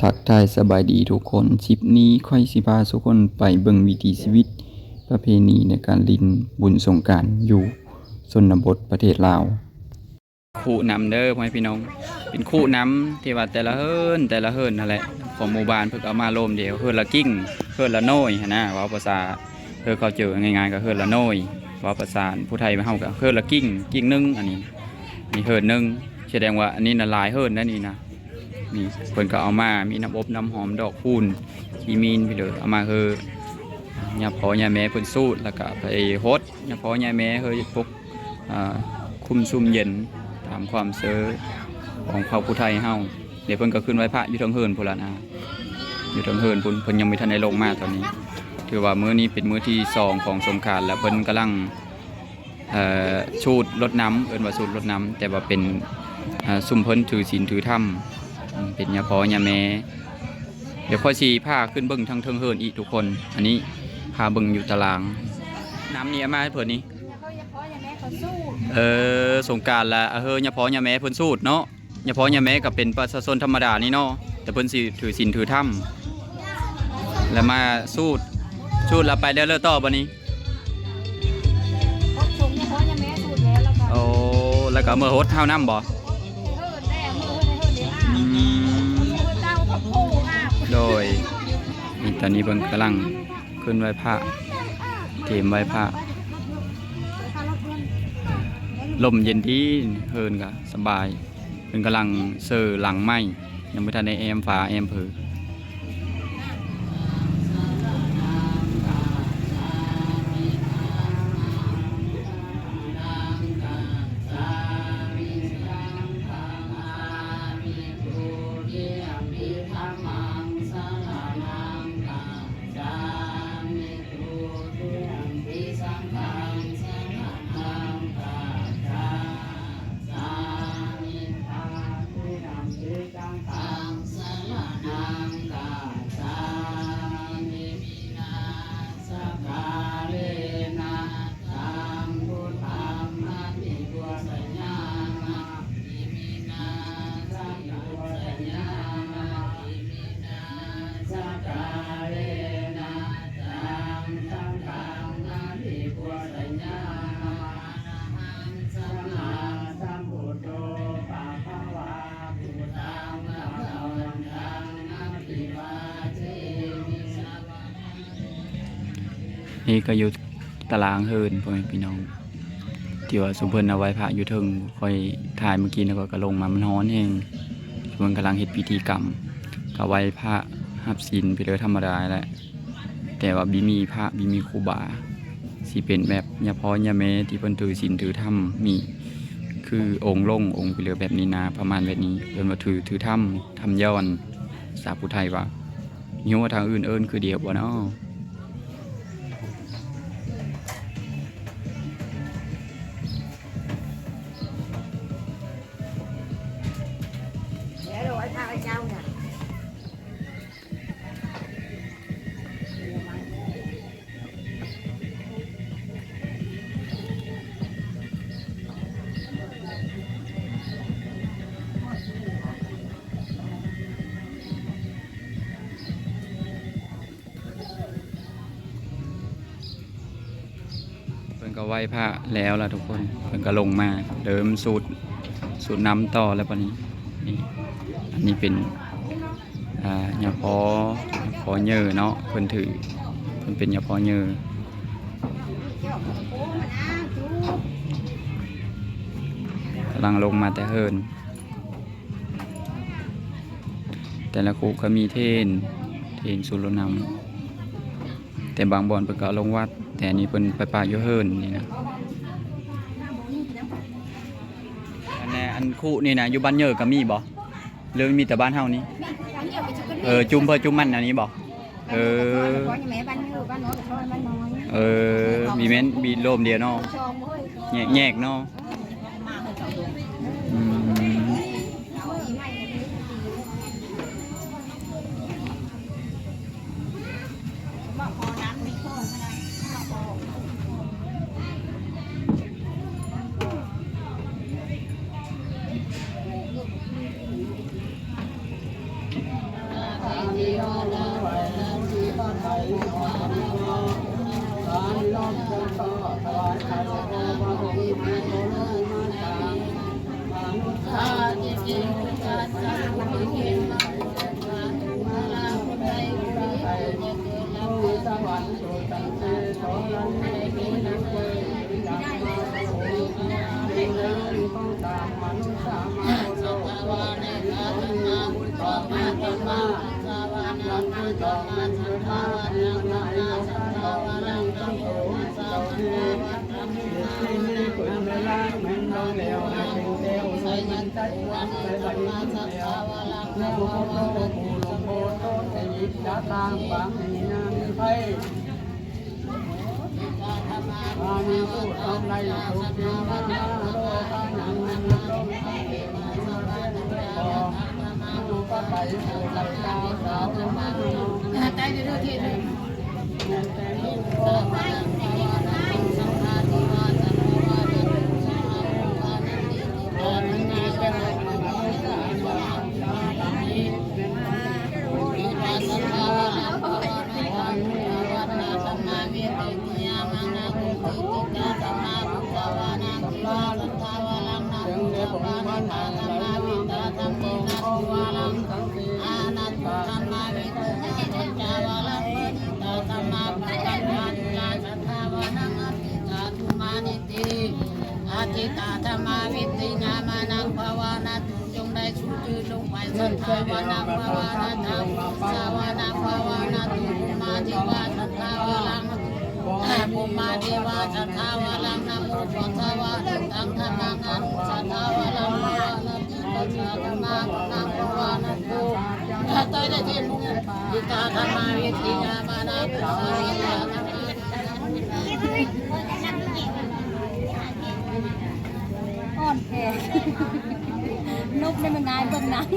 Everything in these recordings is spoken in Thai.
ทักทายสบายดีทุกคนคลิปนี้ค่อยสิพาทุกคนไปเบิ่งวิถีชีวิตประเพณีในการลินบุญสงกรานต์อยู่ชนบทประเทศลาวคู่นำเด้อพ่อแม่พี่น้องเป็นคู่นำที่ว่าแต่ละเฮิรนนั่นแหละของหมู่บ้านเพิ่นเอามาโลมเดียวเฮิรนละกิ้งเฮิรนละโน้ยหั่นนะเว้าภาษาเขาเจอง่ายๆก็เฮิรนละโน้ยเว้าภาษาผู้ไทยเฮาก็เฮิรนละกิ้งนึงอันนี้มีเฮิรนนึงแสดงว่าอันนี้น่ะหลายเฮิรนนั่นนี่นะนี่เพิ่นก็เอามามีน้ำอบน้ำหอมดอกคูณขีมีนไปเลยเอามาคือยาพ่อยาแม่เพิ่นสูดแล้วก็ไปฮดยาพ่อยาแม่เฮยพวกคุมซุ่มเย็นตามความเชื่อของเผ่าผู้ไทยเฮาเดี๋ยวเพิ่นก็ขึ้นไหว้พระอยู่เทิงเฮิรนพุ่นล่ะนะอยู่เทิงเฮิรนพุ่นเพิ่นยังไม่ทันได้ลงมาตอนนี้ถือว่ามื้อนี้เป็นมื้อที่2ของสงกรานต์แล้วเพิ่นกำลังชูดรดน้ำเอิ้นว่าชูดรดน้ำแต่ว่าเป็นซุ่มเพิ่นถือศีลถือธรรมเป็นยาพ่อยาแม่เดี๋ยวค่อยสีผ้าขึ้นเบิ้งทางเทิงเฮิรนอีกทุกคนอันนี้พาเบิ้งอยู่ตารางน้ำนี่มาให้เพิ่นนี่สงกรานต์ละยาพ่อยาแม่เพิ่นสูตรเนาะยาพ่อยาแม่ก็เป็นประชาชนธรรมดานี่เนาะแต่เพิ่นสิถือศีลถือธรรมแล้วมาสูตรแล้วไปได้เลยต่อบัดนี้โอ้แล้วก็เมื่อโฮสเฮาน้ำบ่โดยตอนนี้เพิ่งกำลังขึ้นไหว้พระเตรียมไหว้พระลมเย็นดีเฮิรนก็สบายเพิ่งกำลังเซอร์หลังไม้ยังไม่ทันในแอมฝาแอมเผือนี่ก็อยู่ตารางเฮิรนพ่อแม่พี่น้องที่ว่าสมเพิ่นเอาไว้พระอยู่เทิงคอยถ่ายเมื่อกี้แล้วก็ลงมามันฮ้อนเองเพิ่นกำลังเฮ็ดพิธีกรรมก็ไว้พระหับศีลไปเลยธรรมดาแหละแต่ว่าบิมีพระบิมีครูบาสิเป็นแบบยาพ่อยาแม่ที่เพิ่นถือศีลถือธรรมมีคือองค์ลงองค์ไปเลยแบบนี้นะประมาณแบบนี้เพิ่นว่าถือธรรมย้อนภาษาผู้ไทยว่าโยว่าทางอื่นเอิ้นคือเดียวบ่เนาะเพิ่นก็ไหว้พระแล้วล่ะทุกคนเพิ่นก็ลงมาเดิมสูตรน้ำต่อแล้วปะนี้นี่อันนี้เป็นยาพอเยอเนาะเพิ่นถือเพิ่นเป็นยาพอเยอกำลังลงมาแต่เฮิรนแต่ละคู่เขามีเทนสูตรน้ำแต่บางบ่อนเพิ่นก็ลงวัดแต่อันนี้เพิ่นไปป่าอยู่เฮิรนนี่นะอันคู่นี่นะอยู่บ้านเยอะก็มีบ่หรือมีแต่บ้านเฮานี่จุ่มมันอันนี้บ่มีแม่นมีโลมเดียวเนาะแยกเนาะ อาทิตาธรรมาวิตินามานังภาวนาตุจงได้ชูชื่อลงไปสัทธาวานังภาวนาธรรมสาวานังภาวนาตุภูมาเทวาสัทธาวาลังภูมาเทวาสัทธาวาลังนะโมพุทธวาตุตังธรรมังอนุสัทธาวาลังภาวนาตุปัจจาธรรมานังภาวนาตุตัยได้เทียนมุทิตาธรรมาวิตินามานังภาวนาตุอ่อนแก่นกได้มันนายเบิ่งหนัง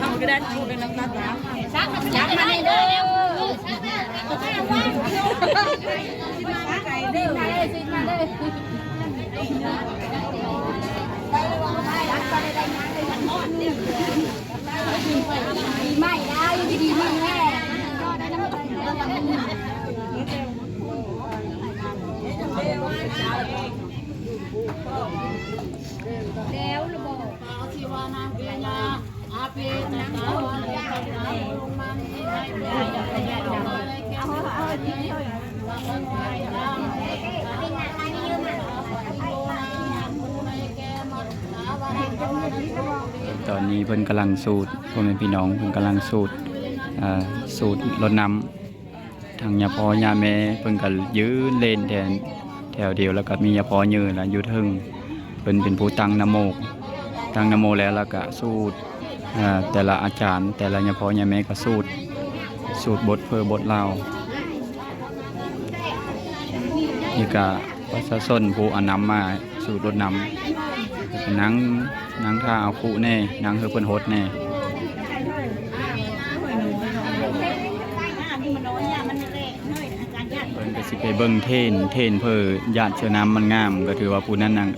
ทำกระดานชูเป็นน้ำตาตาชักมาให้เด้อดิ้นมาเลยดิ้นมาเลยไม่ได้ดีมากแม่แล้วระบบชีวานาเปียนาอาเปียตาวันเปียตาลุมันที่ไทยเปียจะไปยังไงเอาที่นี่วันไปยังเป็นอะไรเยอะมากตอนนี้เพิ่นกำลังสูตรพ่อแม่พี่น้องเพิ่นกำลังสูตรสูตรรดน้ำทางยาพอยาแม่เพิ่นก็ยืนเล่นแถวเดียวแล้วก็มียาพอยืนแล้วอยู่ทึ่งเพิ่นเป็นผู้ตั้งนะโมแล้วก็สูตรแต่ละอาจารย์แต่ละยาพอยาแม่ก็สูตรบทบทเล่านี่ก็ประชาชนผู้เอาน้ำมาสูตรรดน้ำนั่งท่าเอาคู่แน่นั่งเฮือเพิ่นโฮดแน่เพิ่นก็สิไปเบิ่งเทนเพื่อญาติเชื้อน้ำมันงามก็ถือว่าผู้นั้นน่ะ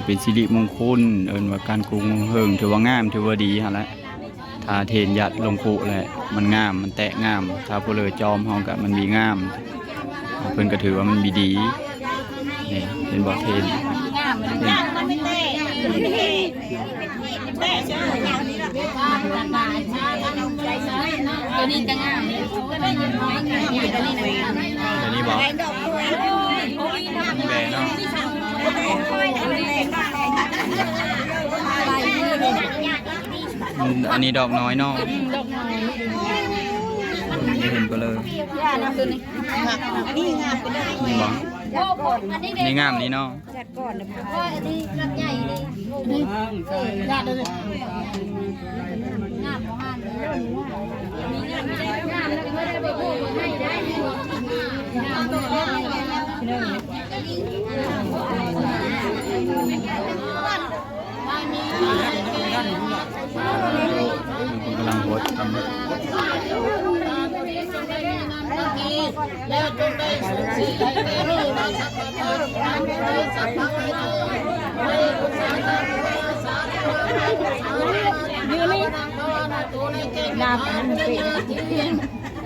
เป็นสิริมงคลเอิ้นว่าการกรุงเฮิงถือว่างามถือว่าดีหั่นแหละถ้าเทนญาติลงคู่แหละมันงามมันแตะงามถ้าผู้เลยจอมเฮาก็มันมีงามเพิ่นก็ถือว่ามันมีดีนี่เป็นบ่เทนตัวนี้จะงามตัวนี้บอกแบเนาะอันนี้ดอกน้อยเนาะเห็นก็เลยนี่งามไปเลยนี่บอกนี่งามนี่เนาะจัดก่อนเลยเพราะอันนี้รักใหญ่เลยนี่ญาติเลยงามของมันนี่งามไม่ได้งามแล้วไม่ได้ไปพูดให้ได้งามตัวกำลังโพสต์แล้วจงได้สุขสีให้แก่ลูกหล สัพพะทานังเวสัพพะเวไนกุศลาสาธุยืนนี่ภาวนาตุในเกณฑ์นาพัน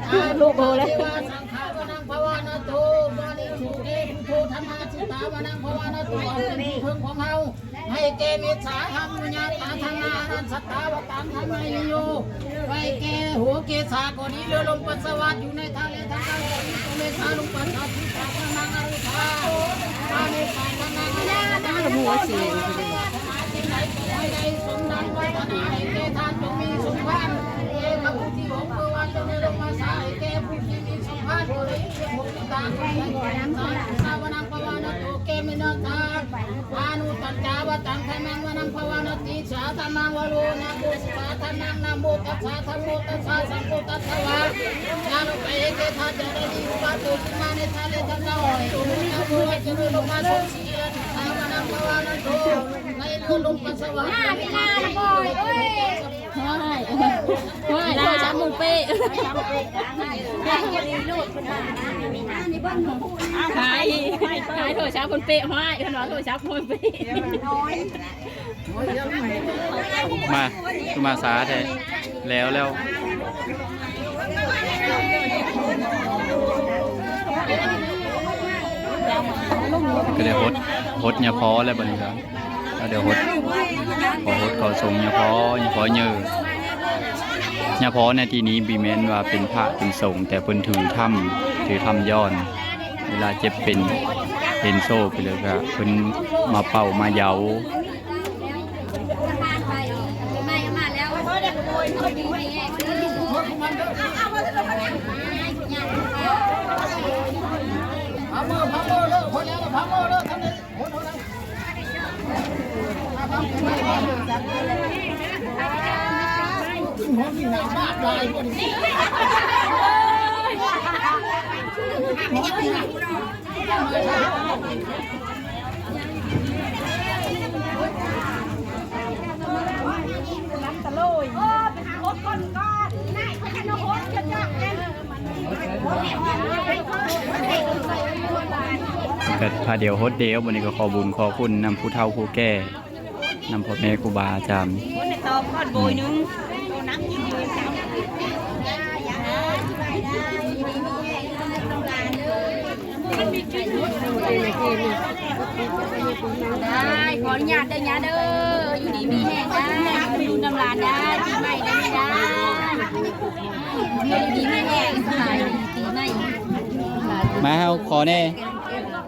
เปลูกโบเลยสังฆาวนังภาวนาตุบริสุทธิพุทธธรรมสิตาวนังภาวนาตุเป็นที่พึ่งของเฮาให้เกมิสาหัมญาตาธนานันสัตตาวตังธรรมายโยไว้แกหัวเกศาก็ดีเรือลมปัสสาวะอยู่ในทะเลทางใต้ก็มีสาลงปัสสาวะที่ตาพนังอรุธาพาในสายพนังอรุธาหัวเสียงที่ไหนก็ไม่ได้สมดังไว้ขณะให้แกทานจงมีสมบัติเอพระพุทธิองค์เมื่อวันจงได้ลงมาสายแกผู้ที่มีสมบัติบริสุทธิ์มุขตาขอให้ก่อนสาวนังภาวนาตุเกมินาทาอานุตัญจาวตังธนังวนังภาวนาติสาธรรมังวโรนะโมสาธนังนะโมตัสสะธัมโมตัสสะสังโฆตัสสะวะญาณไปเกทัจจะได้อุปาตุขึ้นมาในทะเลทั้งหลายโอ้ยนะโมจะได้ลงมาสมศรีสาวนังภาวนาตุในเรือลมปัสสาวะไม่น่าละบ่อยเอ้ยว้ายโทรศัพท์มึงเป๊ะขายโทรศัพท์คนเป๊ะห้อยขนมโทรศัพท์คนเป๊ะมาคือมาสาแท้แล้วก็เลยฮดเนี่ยพอแล้วบัดนี้ครับแล้วเดี๋ยวฮดขอส่งเนี่ยพอเยอะเนี่ยพอในที่นี้บีแมนว่าเป็นพระเป็นสงฆ์แต่เพิ่นถือถ้ำย้อนเวลาเจ็บเป็นโซ่ไปเลยครับเพิ่นมาเป่ามาเยาพาเดียวฮดเดียววันนี้ก็ขอบุญขอคุณนำผู้เฒ่าผู้แก่นำพ่อแม่ครูบาอาจารย์ได้ขออนุญาตเด้อยาเด้ออยู่ดีมีแห้งได้ดูน้ำลานได้ปีใหม่ได้อยู่ดีมีแห้งสายปีใหม่มาเอาขอแน่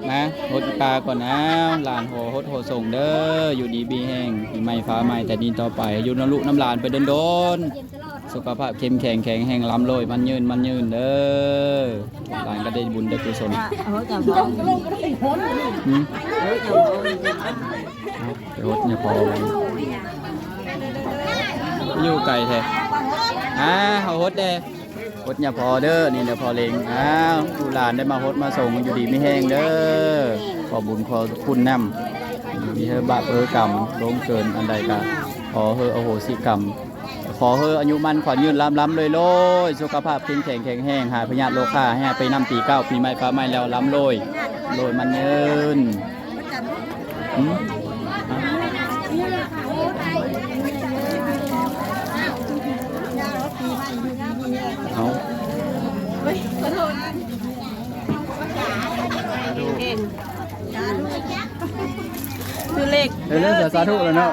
มาฮดปลาก่อนนะหลานฮดส่งเด้ออยู่ดีบีแห้งปีใหม่ฟ้าใหม่แต่ดินต่อไปอยู่น้ำลุน้ำหลานไปโดนสุขภาพเข้มแข็งแห้งล้ำลอยมันยืนเด้อหลานก็ได้บุญได้กุศลเดี๋ยวฮดเนี่ยพออยู่ไก่แท้เขาฮดเด้ฮดเนี่ยพอเด้อนี่เดี๋ยวพอเลงผู้หลานได้มาฮดมาส่งอยู่ดีไม่แห้งเด้อขอบุญขอคุณนำมีเฮอบาปกรรมลงเกินอันใดกันขอเฮออโหสิกรรมขอเฮออายุมันขวัญยืนล้ำเลยสุขภาพเข้มแข็งแห้งหายพยาธิโรคาให้ไปนำปีเก้าปีใหม่ฟ้าใหม่แล้วล้ำโรยมันยืนเอาคือเล็กเรื่องสาธุแล้วเนาะ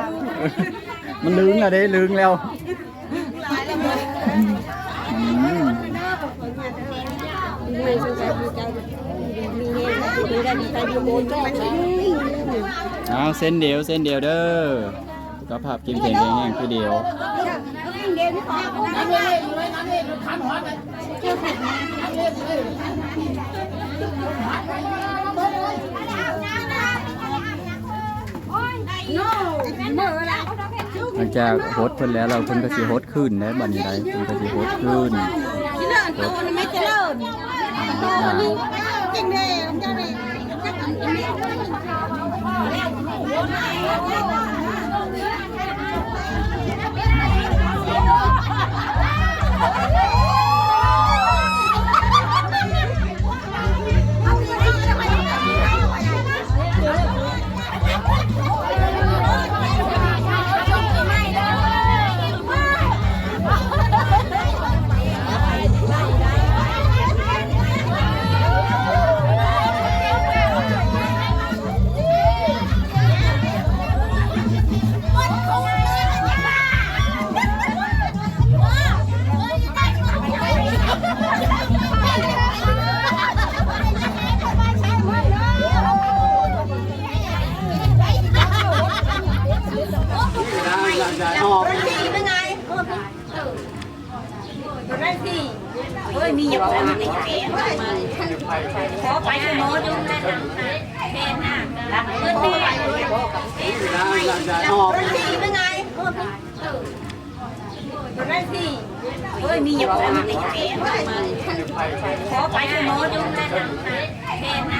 มันลึงอะเด้ลึงแล้วเอาเส้นเดียวเด้อสุขภาพกินแข็งแห้งคือเดียวหลังจากโฮสเพิ่นแล้วเราเพิ่นก็สิโฮสขึ้นนะบัดนี้ได้เพิ่นก็สิโฮสขึ้นไม่เจริญจริงเด้เจ้านี่ โมยุ่งแล้วเพนอ่ะเงินดีเป็นไงได้สิเฮ้ยมีอย่างไรมีขอไปโมยุ่งแล้วเพนอ่ะ